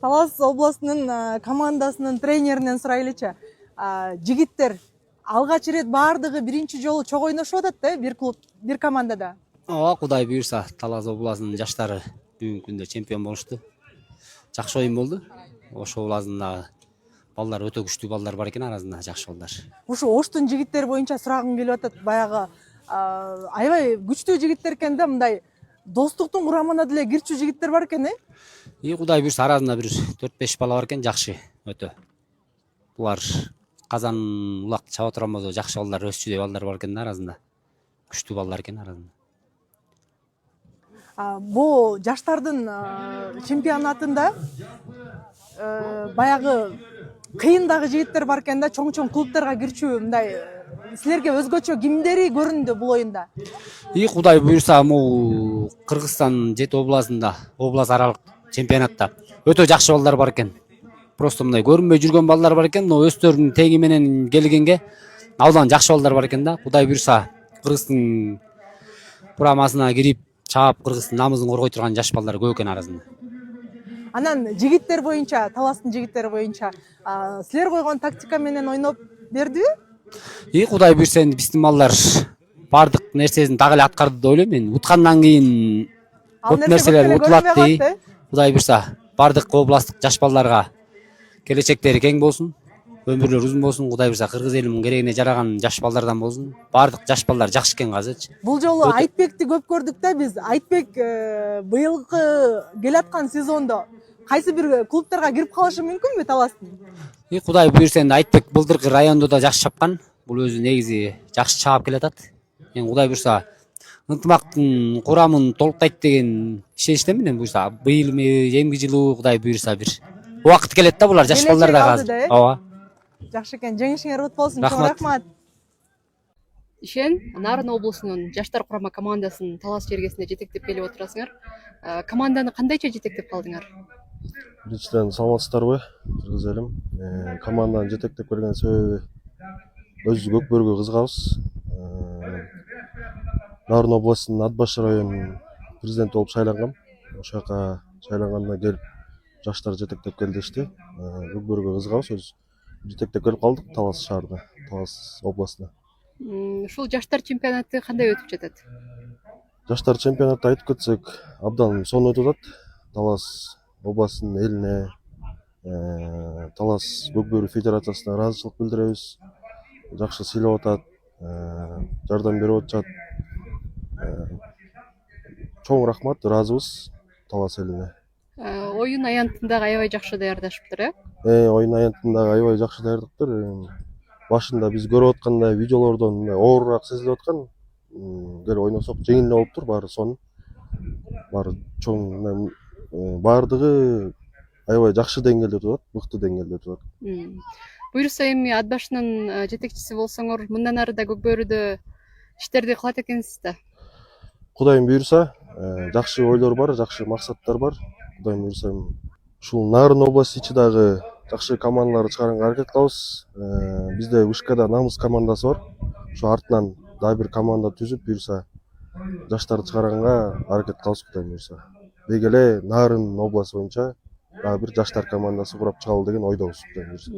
Талас областынын командасынын тренеринен сурайлычы. Жигиттер алгач ирет баардыгы биринчи жолу чогуу ойношуп атат да, бир клуб, бир командада. Ооба, Кудай буйрса, Талас областынын жаштары бүгүнкү күндө чемпион болушту. Жакшы ойын болду. Ошол областындагы балдар өтө күчтүү балдар бар экен арасында, жакшы балдар. Ушу Оштун жигиттери боюнча сурагым келип атат. Баягы аябай күчтүү жигиттер экен да, мындай достуктун курамына деле кирчү жигиттер бар экен, Кудай буйрса арасында бир 4-5 бала бар экен, жакшы өтө. Булар казан улак чаба турган болсо жакшы балдар, өсчүдөй балдар бар экен арасында. Күчтүү балдар экен арасында. Бул жаштардын чемпионатында баягы кыйындагы жигиттер бар экен да, чоң клубтарга кирчүү мындай силерге өзгөчө кимдери көрүндү бул оюнда? Кудай буйрса, могу Кыргызстан 7 областында, област аралык чемпионатта өтө жакшы балдар бар экен. Просто мындай көрүнбөй жүргөн балдар бар экен, но өздөрүнүн теги менен келгенге абдан жакшы балдар бар экен да. Кудай буйрса, Кыргыздын курамасына кирип, чаап Кыргыздын намысын коргой турган жаш балдар көп экен арасында. Анан жигиттер боюнча, Таластын жигиттери боюнча, силер койгон тактика менен ойноп бердиби? Кудай буйрса, биздин балдар бардык нерсесин дагы эле аткарды деп ойлойм мен. Уткандан кийин көп нерселер утулат дейт. Кудай буйрса, бардык областтык жаш балдарга келечектери кең болсун, өмүрлөрү узун болсун. Кудай буйрса, Кыргыз элинин керегине жараган жаш балдардан болсун. Бардык жаш балдар жакшы экен азырчы. Бул жолу Айтбекти көп көрдүк да биз. Айтбек быйылкы келаткан сезондо кайсы бир клубтарга кирип калышы мүмкүнбү Таластын? Кудай буйрса, Айтбек былтыркы райондо да жакшы чапкан. Бул өзү негизи жакшы чаап келатат. Кудай буйрса, ынтымактын курамын толуктайт деген ишеничтемин мен. Буйрса, быйыл эмки жылуу Кудай буйрса бир убакыт келет да, булар жаш балдар да азыр. Ооба. Жакшы экен, жеңишиңер кут болсун. Чоң рахмат. Ишен Нарын облусунун жаштар курама командасын Талас жергесине жетектеп келип отурасыңар. Команданы кандайча жетектеп калдыңар? Биринчиден саламатсыздарбы, Кыргыз элим. Команданы жетектеп келген себеби өзүбүз Көкбөргө кызыгабыз. Нарын областынын Ат баш районунун президенти болуп шайлангам. Ошол жака шайлангандан келип жаштар жетектеп кел дешти. Көкбөргө кызыгабыз, өзүбүз жетектеп келип калдык Талас шаарына, Талас областына. Ушул жаштар чемпионаты кандай өтүп жатат? Жаштар чемпионаты айтып кетсек, абдан сонун өтүп атат. Талас областынын элине, Талас Көкбөрү федерациясына ыраазычылык билдиребиз. Жакшы сыйлап атат, жардам берип атышат. Чоң рахмат, ыраазыбыз Талас элине. Оюн аянтындагы аябай жакшы даярдашыптыр, э? Оюн аянтындагы аябай жакшы даярдыптыр. Башында биз көрүп аткандай видеолордон оорураак сезилип аткан. Келип ойносок жеңил эле болуптур, баары сонун. Баары чоң, баардыгы аябай жакшы деңгээлде өтүп атат, мыкты деңгээлде өтүп атат. Буйрса эми Ат башынын жетекчиси болсоңор, мындан ары да Көкбөрүдө иштерди кылат экенсиз да. Кудайым буйрса, жакшы ойлор бар, жакшы максаттар бар. Кудайым буйрса, ушул Нарын областы ичи дагы жакшы командаларды чыгарганга аракет кылабыз. Бизде Вышкада намыс командасы бар. Ошо артынан дагы бир команда түзүп, буйрса жаштарды чыгарганга аракет кылабыз Кудайым буйрса. Деги эле Нарын областы боюнча дагы бир жаштар командасы курап чыгалы деген ойдобуз Кудайым буйрса.